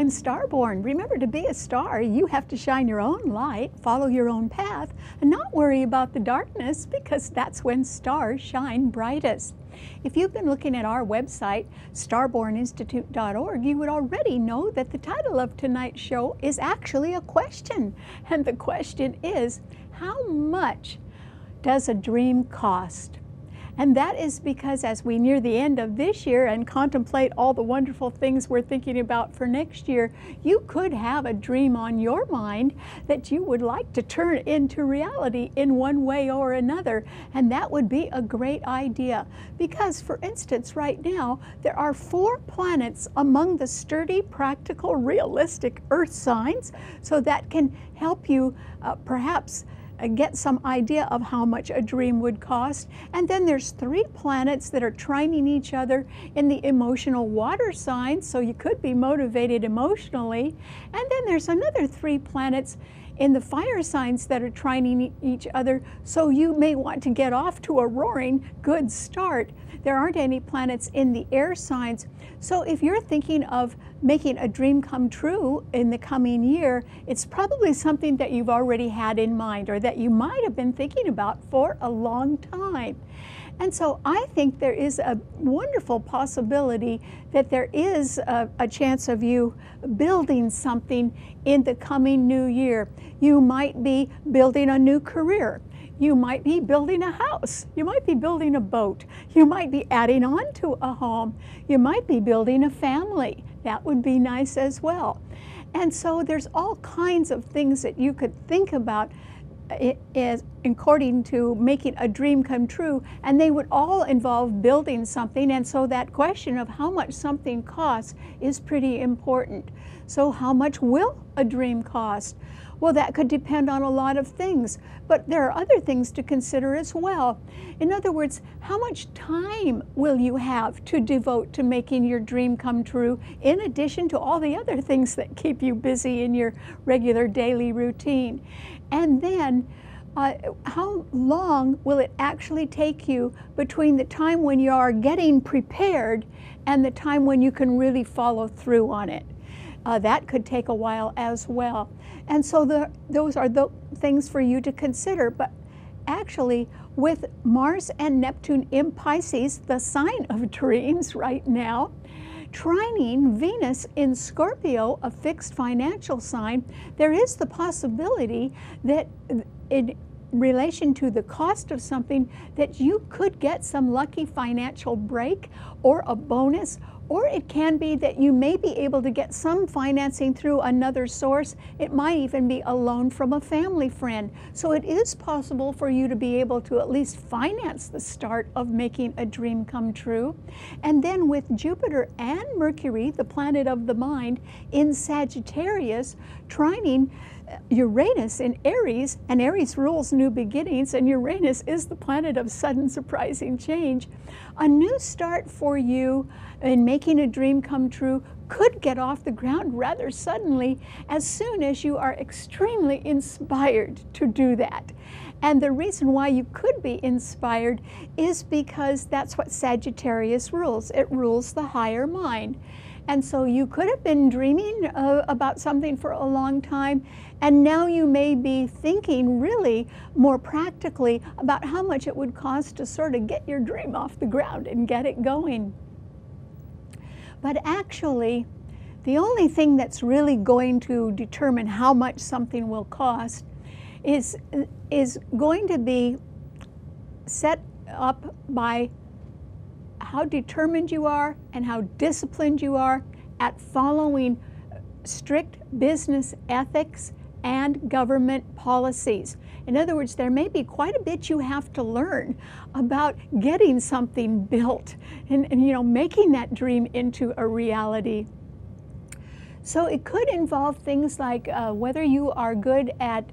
I'm Starborn. Remember, to be a star, you have to shine your own light, follow your own path, and not worry about the darkness, because that's when stars shine brightest. If you've been looking at our website, starborninstitute.org, you would already know that the title of tonight's show is actually a question. And the question is, how much does a dream cost? And that is because as we near the end of this year and contemplate all the wonderful things we're thinking about for next year, you could have a dream on your mind that you would like to turn into reality in one way or another. And that would be a great idea. Because, for instance, right now, there are 4 planets among the sturdy, practical, realistic Earth signs. So that can help you perhaps get some idea of how much a dream would cost. And then there's 3 planets that are trining each other in the emotional water signs, so you could be motivated emotionally. And then there's another 3 planets in the fire signs that are trining each other, so you may want to get off to a roaring good start. There aren't any planets in the air signs. So if you're thinking of making a dream come true in the coming year, it's probably something that you've already had in mind, or that you might have been thinking about for a long time. And so I think there is a wonderful possibility that there is a chance of you building something in the coming new year. You might be building a new career. You might be building a house. You might be building a boat. You might be adding on to a home. You might be building a family. That would be nice as well. And so there's all kinds of things that you could think about according to making a dream come true, and they would all involve building something. And so that question of how much something costs is pretty important. So how much will a dream cost? Well, that could depend on a lot of things, but there are other things to consider as well. In other words, how much time will you have to devote to making your dream come true, in addition to all the other things that keep you busy in your regular daily routine? And then, how long will it actually take you between the time when you are getting prepared and the time when you can really follow through on it? That could take a while as well. And so those are the things for you to consider. But actually, with Mars and Neptune in Pisces, the sign of dreams right now, trining Venus in Scorpio, a fixed financial sign, there is the possibility that in relation to the cost of something, that you could get some lucky financial break or a bonus, or it can be that you may be able to get some financing through another source. It might even be a loan from a family friend. So it is possible for you to be able to at least finance the start of making a dream come true. And then with Jupiter and Mercury, the planet of the mind, in Sagittarius, trining Uranus in Aries, and Aries rules new beginnings, and Uranus is the planet of sudden surprising change. A new start for you in making a dream come true could get off the ground rather suddenly, as soon as you are extremely inspired to do that. And the reason why you could be inspired is because that's what Sagittarius rules. It rules the higher mind. And so you could have been dreaming about something for a long time, and now you may be thinking really more practically about how much it would cost to sort of get your dream off the ground and get it going. But actually, the only thing that's really going to determine how much something will cost is going to be set up by how determined you are and how disciplined you are at following strict business ethics and government policies. In other words, there may be quite a bit you have to learn about getting something built and you know, making that dream into a reality. So it could involve things like whether you are good at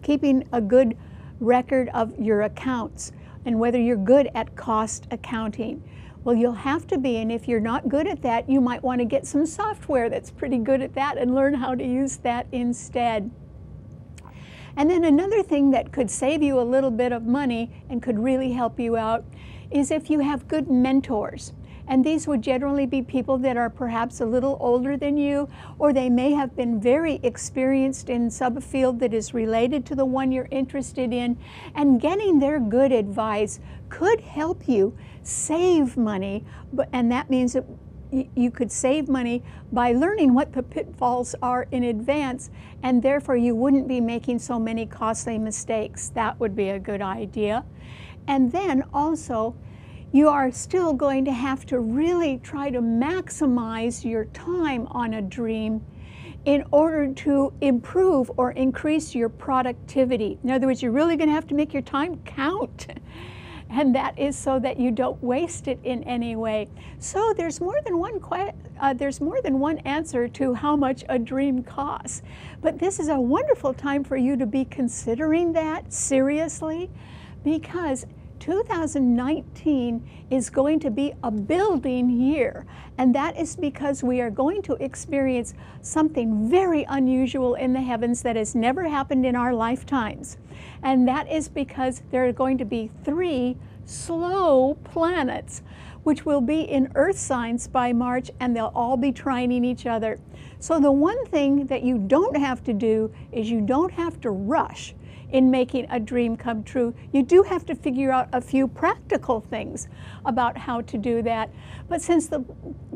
keeping a good record of your accounts, and whether you're good at cost accounting. Well, you'll have to be, and if you're not good at that, you might want to get some software that's pretty good at that and learn how to use that instead. And then another thing that could save you a little bit of money and could really help you out is if you have good mentors. And these would generally be people that are perhaps a little older than you, or they may have been very experienced in subfield that is related to the one you're interested in. And getting their good advice could help you save money, and that means that you could save money by learning what the pitfalls are in advance, and therefore you wouldn't be making so many costly mistakes. That would be a good idea. And then also, you are still going to have to really try to maximize your time on a dream in order to improve or increase your productivity. In other words, you're really going to have to make your time count. And that is so that you don't waste it in any way. So there's more than one answer to how much a dream costs. But this is a wonderful time for you to be considering that seriously, because 2019 is going to be a building year, and that is because we are going to experience something very unusual in the heavens that has never happened in our lifetimes. And that is because there are going to be 3 slow planets which will be in Earth signs by March, and they'll all be trining each other. So the one thing that you don't have to do is you don't have to rush in making a dream come true. You do have to figure out a few practical things about how to do that. But since the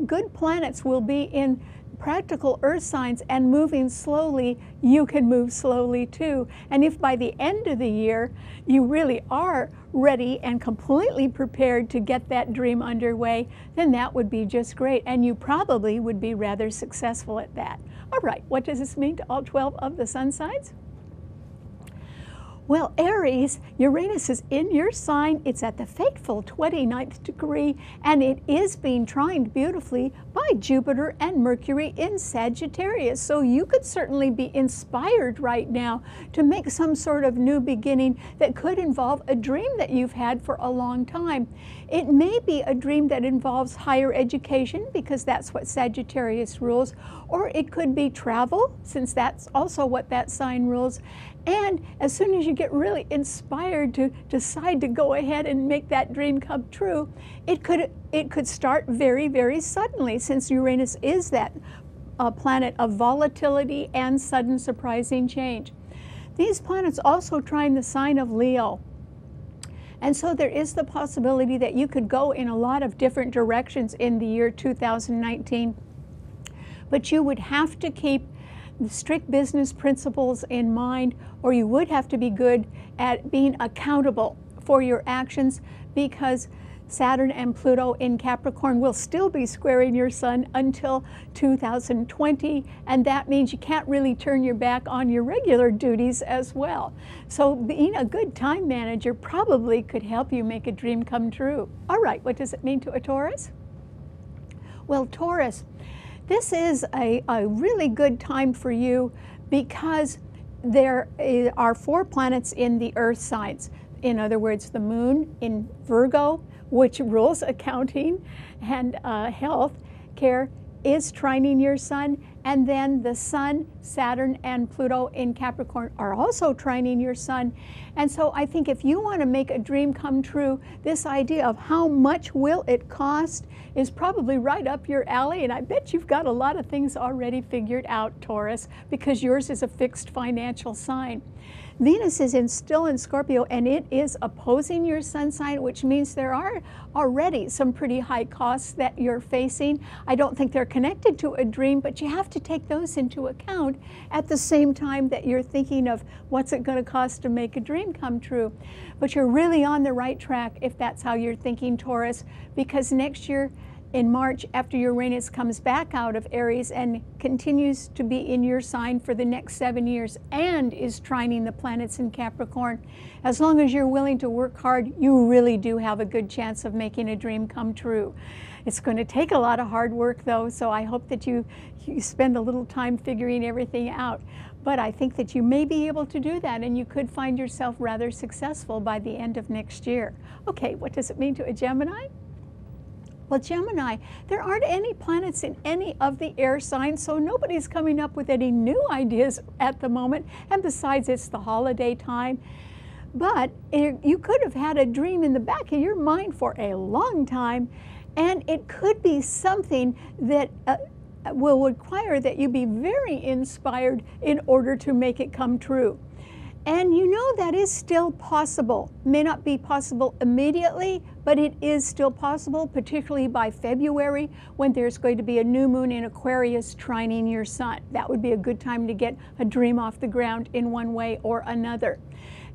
good planets will be in practical earth signs and moving slowly, you can move slowly too. And if by the end of the year you really are ready and completely prepared to get that dream underway, then that would be just great. And you probably would be rather successful at that. All right, what does this mean to all 12 of the sun signs? Well, Aries, Uranus is in your sign. It's at the fateful 29th degree, and it is being trined beautifully by Jupiter and Mercury in Sagittarius. So you could certainly be inspired right now to make some sort of new beginning that could involve a dream that you've had for a long time. It may be a dream that involves higher education, because that's what Sagittarius rules, or it could be travel, since that's also what that sign rules. And as soon as you get really inspired to decide to go ahead and make that dream come true, it could start very, very suddenly, since Uranus is that planet of volatility and sudden surprising change. These planets also trine the sign of Leo. And so there is the possibility that you could go in a lot of different directions in the year 2019. But you would have to keep the strict business principles in mind, or you would have to be good at being accountable for your actions, because Saturn and Pluto in Capricorn will still be squaring your sun until 2020, and that means you can't really turn your back on your regular duties as well. So being a good time manager probably could help you make a dream come true. All right, what does it mean to a Taurus? Well, Taurus, this is a really good time for you, because there are 4 planets in the earth signs. In other words, the moon in Virgo, which rules accounting and health care, is trining your sun, and then the sun, Saturn, and Pluto in Capricorn are also trining your sun. And so I think if you want to make a dream come true, this idea of how much will it cost is probably right up your alley, and I bet you've got a lot of things already figured out, Taurus, because yours is a fixed financial sign. Venus is still in Scorpio, and it is opposing your sun sign, which means there are already some pretty high costs that you're facing. I don't think they're connected to a dream, but you have to take those into account at the same time that you're thinking of what's it going to cost to make a dream come true. But you're really on the right track if that's how you're thinking, Taurus, because next year in March, after Uranus comes back out of Aries and continues to be in your sign for the next 7 years and is trining the planets in Capricorn, as long as you're willing to work hard, you really do have a good chance of making a dream come true. It's going to take a lot of hard work, though, so I hope that you spend a little time figuring everything out. But I think that you may be able to do that, and you could find yourself rather successful by the end of next year. Okay, what does it mean to a Gemini? Well, Gemini, there aren't any planets in any of the air signs, so nobody's coming up with any new ideas at the moment. And besides, it's the holiday time. But you could have had a dream in the back of your mind for a long time, And it could be something that will require that you be very inspired in order to make it come true. And you know that is still possible. May not be possible immediately, but it is still possible, particularly by February, when there's going to be a new moon in Aquarius trining your sun. That would be a good time to get a dream off the ground in one way or another.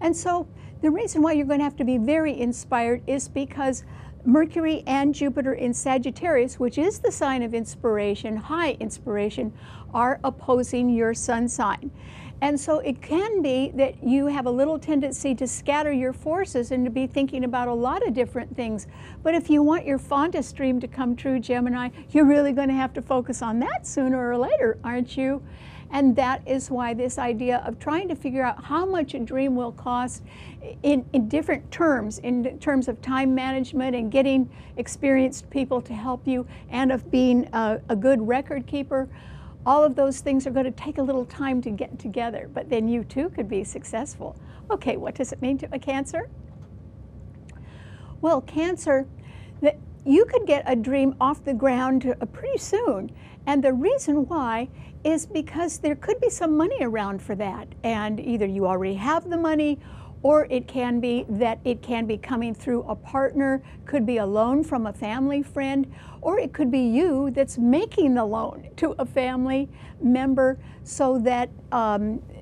And so the reason why you're going to have to be very inspired is because Mercury and Jupiter in Sagittarius, which is the sign of inspiration, high inspiration, are opposing your sun sign. And so it can be that you have a little tendency to scatter your forces and to be thinking about a lot of different things. But if you want your fondest dream to come true, Gemini, you're really going to have to focus on that sooner or later, aren't you? And that is why this idea of trying to figure out how much a dream will cost in different terms, in terms of time management and getting experienced people to help you, and of being a good record keeper, all of those things are going to take a little time to get together, but then you too could be successful. Okay, what does it mean to a Cancer? Well, Cancer, that you could get a dream off the ground pretty soon. And the reason why is because there could be some money around for that. And either you already have the money, or it can be that it can be coming through a partner, could be a loan from a family friend, or it could be you that's making the loan to a family member so that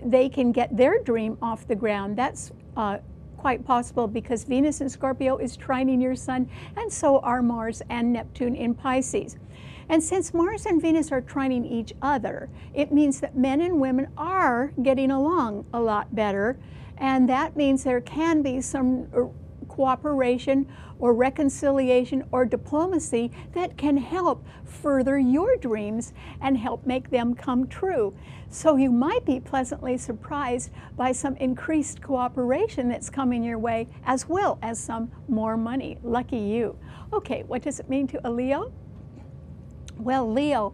they can get their dream off the ground. That's quite possible because Venus in Scorpio is trining your sun, and so are Mars and Neptune in Pisces. And since Mars and Venus are trining each other, it means that men and women are getting along a lot better. And that means there can be some cooperation or reconciliation or diplomacy that can help further your dreams and help make them come true. So you might be pleasantly surprised by some increased cooperation that's coming your way, as well as some more money. Lucky you. Okay, what does it mean to a Leo? Well, Leo,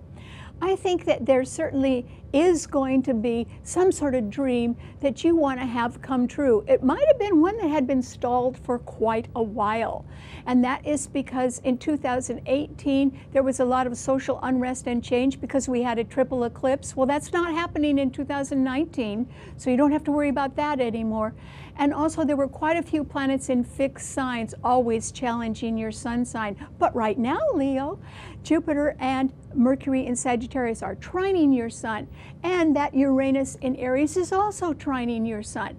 I think that there certainly is going to be some sort of dream that you want to have come true. It might have been one that had been stalled for quite a while. And that is because in 2018, there was a lot of social unrest and change because we had a triple eclipse. Well, that's not happening in 2019, so you don't have to worry about that anymore. And also there were quite a few planets in fixed signs, always challenging your sun sign. But right now, Leo, Jupiter and Mercury in Sagittarius are trining your sun, and that Uranus in Aries is also trining your sun.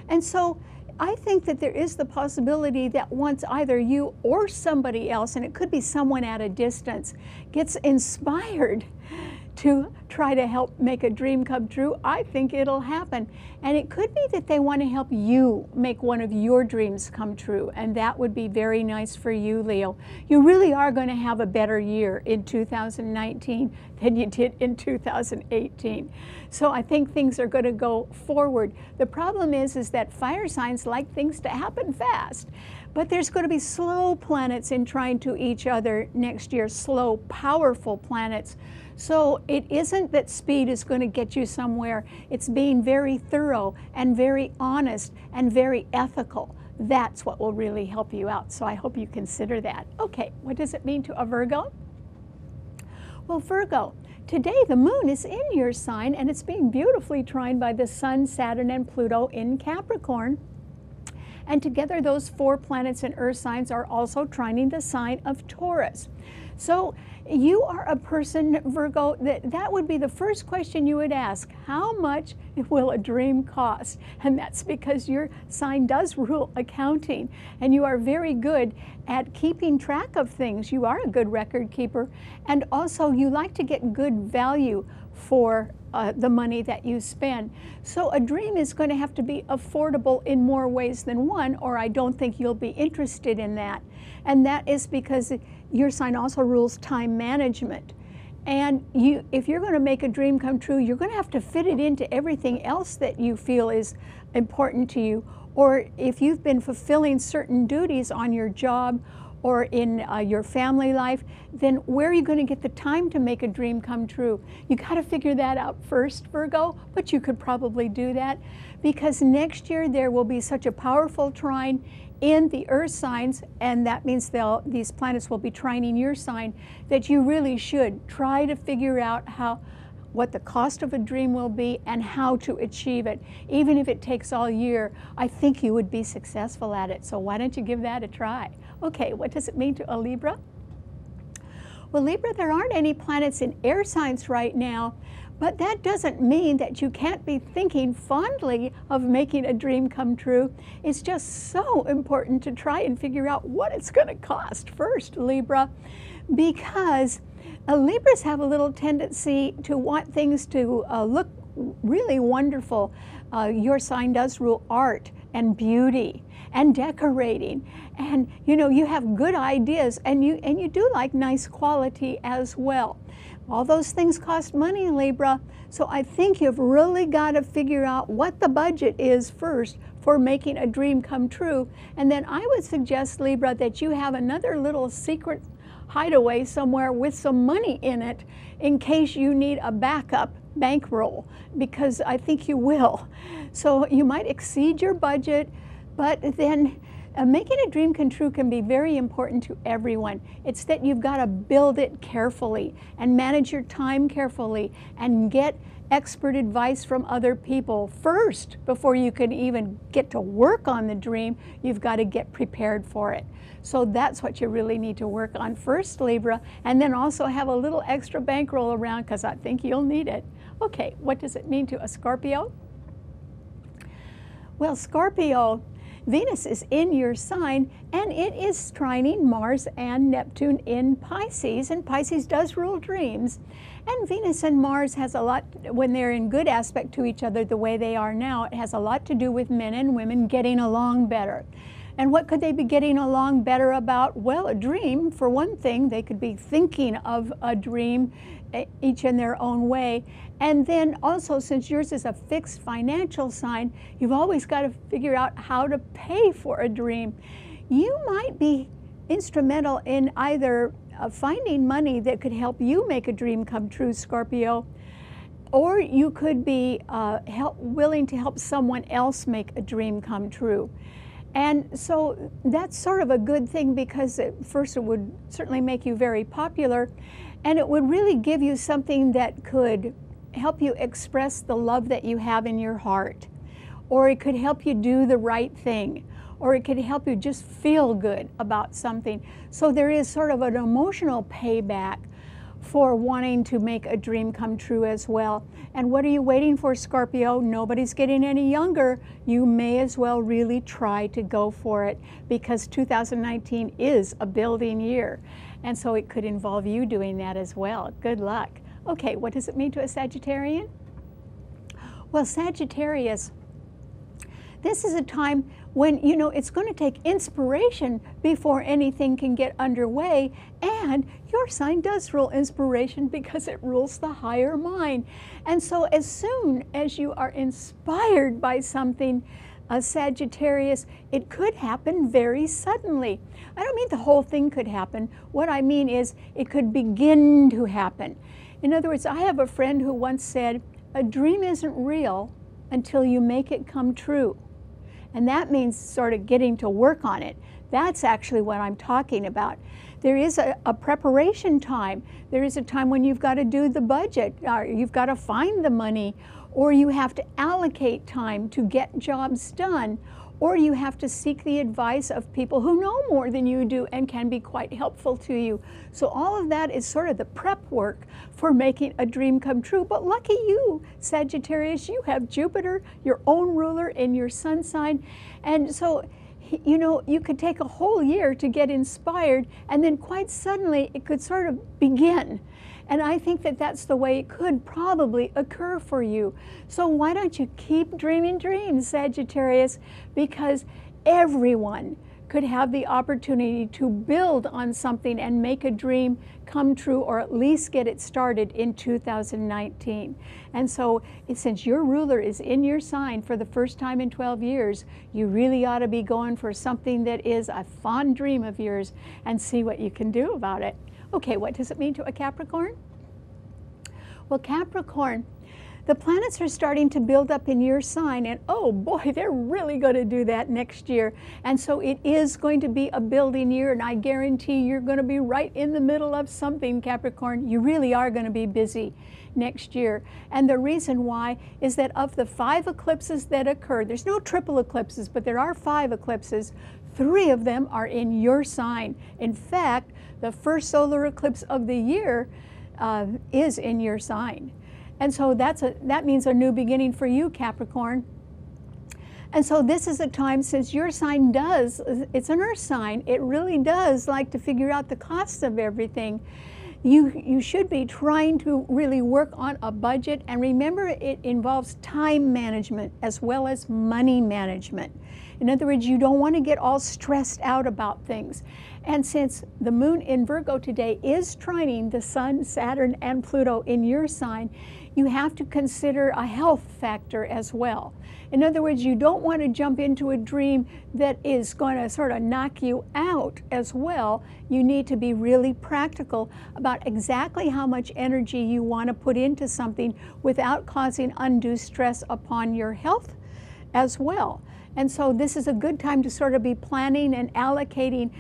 And so I think that there is the possibility that once either you or somebody else, and it could be someone at a distance, gets inspired to try to help make a dream come true, I think it'll happen. And it could be that they want to help you make one of your dreams come true, and that would be very nice for you, Leo. You really are going to have a better year in 2019 than you did in 2018. So I think things are going to go forward. The problem is that fire signs like things to happen fast. But there's going to be slow planets in trine to each other next year, slow, powerful planets. So it isn't that speed is going to get you somewhere. It's being very thorough and very honest and very ethical. That's what will really help you out. So I hope you consider that. Okay, what does it mean to a Virgo? Well, Virgo, today the moon is in your sign and it's being beautifully trined by the Sun, Saturn, and Pluto in Capricorn. And together those four planets and earth signs are also trining the sign of Taurus. So you are a person, Virgo, that would be the first question you would ask. How much will a dream cost? And that's because your sign does rule accounting, and you are very good at keeping track of things. You are a good record keeper, and also you like to get good value for the money that you spend. So a dream is going to have to be affordable in more ways than one, or I don't think you'll be interested in that. And that is because your sign also rules time management. And if you're going to make a dream come true, you're going to have to fit it into everything else that you feel is important to you. Or if you've been fulfilling certain duties on your job or in your family life, then where are you going to get the time to make a dream come true? You got to figure that out first, Virgo, but you could probably do that because next year there will be such a powerful trine in the earth signs, and that means these planets will be trining your sign, that you really should try to figure out what the cost of a dream will be and how to achieve it. Even if it takes all year, I think you would be successful at it. So why don't you give that a try? Okay, what does it mean to a Libra? Well, Libra, there aren't any planets in air signs right now, but that doesn't mean that you can't be thinking fondly of making a dream come true. It's just so important to try and figure out what it's going to cost first, Libra, because Libras have a little tendency to want things to look really wonderful. Your sign does rule art and beauty and decorating, and you have good ideas, and you do like nice quality as well. All those things cost money, Libra, so I think you've really got to figure out what the budget is first for making a dream come true. And then I would suggest, Libra, that you have another little secret hideaway somewhere with some money in it in case you need a backup bankroll, because I think you will. So you might exceed your budget, but then making a dream come true can be very important to everyone. It's that you've got to build it carefully and manage your time carefully and get expert advice from other people first before you can even get to work on the dream. You've got to get prepared for it. So that's what you really need to work on first, Libra, and then also have a little extra bankroll around because I think you'll need it. Okay, what does it mean to a Scorpio? Well, Scorpio, Venus is in your sign, and it is trining Mars and Neptune in Pisces, and Pisces does rule dreams. And Venus and Mars has a lot, when they're in good aspect to each other the way they are now, it has a lot to do with men and women getting along better. And what could they be getting along better about? Well, a dream, for one thing. They could be thinking of a dream, each in their own way. And then also, since yours is a fixed financial sign, you've always got to figure out how to pay for a dream. You might be instrumental in either finding money that could help you make a dream come true, Scorpio, or you could be willing to help someone else make a dream come true. And so that's sort of a good thing, because first it would certainly make you very popular, and it would really give you something that could help you express the love that you have in your heart, or it could help you do the right thing, or it could help you just feel good about something. So there is sort of an emotional payback for wanting to make a dream come true as well. And what are you waiting for, Scorpio? Nobody's getting any younger. You may as well really try to go for it, because 2019 is a building year. And so it could involve you doing that as well. Good luck. Okay, what does it mean to a Sagittarian? Well, Sagittarius, this is a time when, it's going to take inspiration before anything can get underway, and your sign does rule inspiration because it rules the higher mind. And so as soon as you are inspired by something, a Sagittarius, it could happen very suddenly. I don't mean the whole thing could happen. What I mean is it could begin to happen. In other words, I have a friend who once said, a dream isn't real until you make it come true. And that means sort of getting to work on it. That's actually what I'm talking about. There is a preparation time. There is a time when you've got to do the budget, or you've got to find the money, or you have to allocate time to get jobs done, or you have to seek the advice of people who know more than you do and can be quite helpful to you. So all of that is sort of the prep work for making a dream come true. But lucky you, Sagittarius, you have Jupiter, your own ruler, in your sun sign. And so, you could take a whole year to get inspired, and then quite suddenly it could sort of begin. And I think that that's the way it could probably occur for you. So why don't you keep dreaming dreams, Sagittarius? Because everyone could have the opportunity to build on something and make a dream come true, or at least get it started in 2019. And so since your ruler is in your sign for the first time in 12 years, you really ought to be going for something that is a fond dream of yours and see what you can do about it. Okay, what does it mean to a Capricorn? Well, Capricorn, the planets are starting to build up in your sign, and oh boy, they're really going to do that next year. And so it is going to be a building year, and I guarantee you're going to be right in the middle of something, Capricorn. You really are going to be busy next year. And the reason why is that of the 5 eclipses that occurred, there's no triple eclipses, but there are 5 eclipses. 3 of them are in your sign. In fact, the first solar eclipse of the year is in your sign. And so that means a new beginning for you, Capricorn. And so this is a time, since your sign it's an earth sign, it really does like to figure out the costs of everything. You should be trying to really work on a budget, and remember, it involves time management as well as money management. In other words, you don't want to get all stressed out about things. And since the moon in Virgo today is trining the Sun, Saturn, and Pluto in your sign, you have to consider a health factor as well. In other words, you don't want to jump into a dream that is going to sort of knock you out as well. You need to be really practical about exactly how much energy you want to put into something without causing undue stress upon your health as well. And so this is a good time to sort of be planning and allocating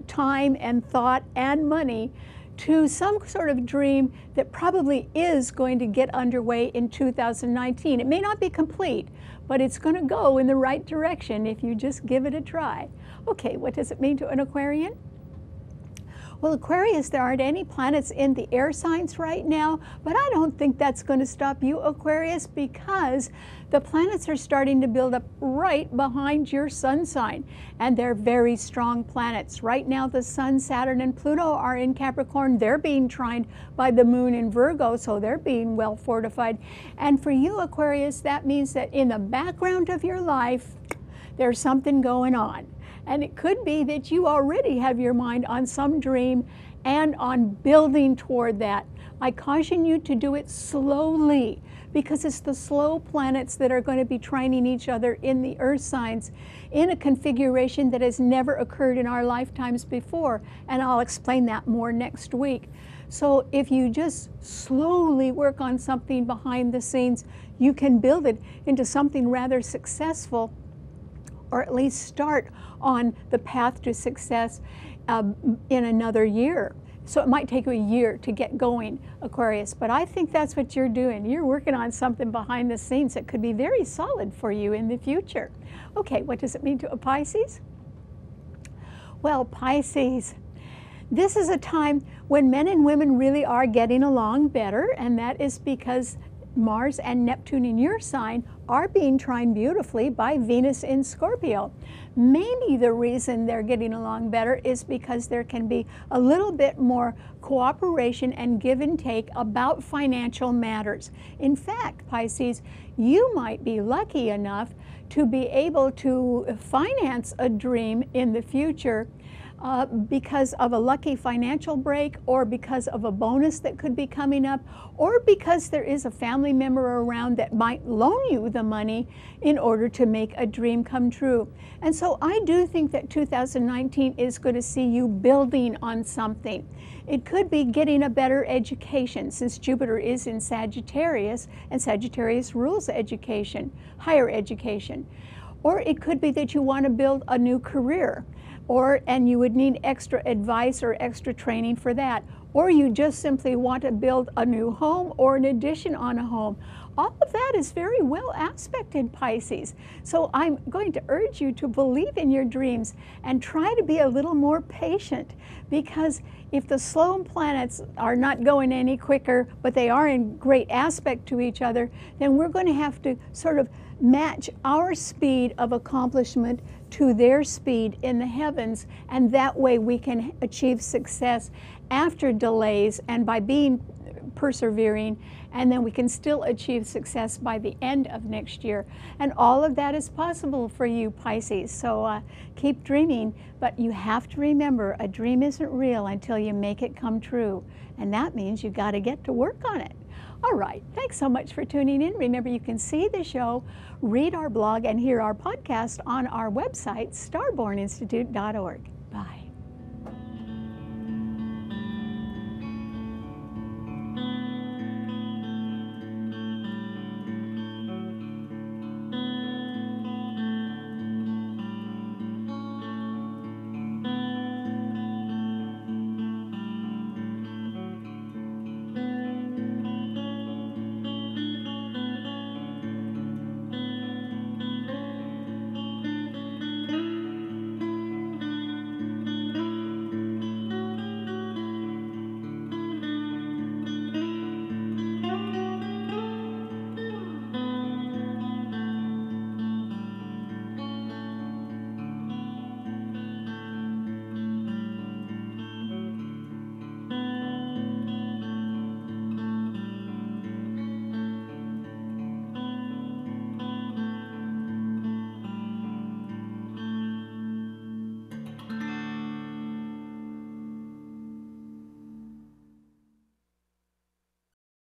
time and thought and money to some sort of dream that probably is going to get underway in 2019. It may not be complete, but it's going to go in the right direction if you just give it a try. Okay, what does it mean to an Aquarian? Well, Aquarius, there aren't any planets in the air signs right now, but I don't think that's going to stop you, Aquarius, because the planets are starting to build up right behind your sun sign, and they're very strong planets. Right now, the Sun, Saturn, and Pluto are in Capricorn. They're being trined by the moon in Virgo, so they're being well fortified. And for you, Aquarius, that means that in the background of your life, there's something going on. And it could be that you already have your mind on some dream and on building toward that. I caution you to do it slowly, because it's the slow planets that are going to be trining each other in the earth signs in a configuration that has never occurred in our lifetimes before. And I'll explain that more next week. So if you just slowly work on something behind the scenes, you can build it into something rather successful, or at least start on the path to success in another year. So it might take you a year to get going, Aquarius, but I think that's what you're doing. You're working on something behind the scenes that could be very solid for you in the future. Okay, what does it mean to a Pisces? Well, Pisces, this is a time when men and women really are getting along better, and that is because Mars and Neptune in your sign are being trined beautifully by Venus in Scorpio. Maybe the reason they're getting along better is because there can be a little bit more cooperation and give and take about financial matters. In fact, Pisces, you might be lucky enough to be able to finance a dream in the future because of a lucky financial break, or because of a bonus that could be coming up, or because there is a family member around that might loan you the money in order to make a dream come true. And so I do think that 2019 is going to see you building on something. It could be getting a better education, since Jupiter is in Sagittarius, and Sagittarius rules education, higher education. Or it could be that you want to build a new career, and you would need extra advice or extra training for that. Or you just simply want to build a new home or an addition on a home. All of that is very well aspected, Pisces. So I'm going to urge you to believe in your dreams and try to be a little more patient, because if the slow planets are not going any quicker, but they are in great aspect to each other, then we're going to have to sort of match our speed of accomplishment to their speed in the heavens, and that way we can achieve success after delays, and by being persevering, and then we can still achieve success by the end of next year. And all of that is possible for you, Pisces. So keep dreaming, but you have to remember a dream isn't real until you make it come true. And that means you got to get to work on it. All right, thanks so much for tuning in. Remember, you can see the show, read our blog, and hear our podcast on our website, starborninstitute.org. Bye.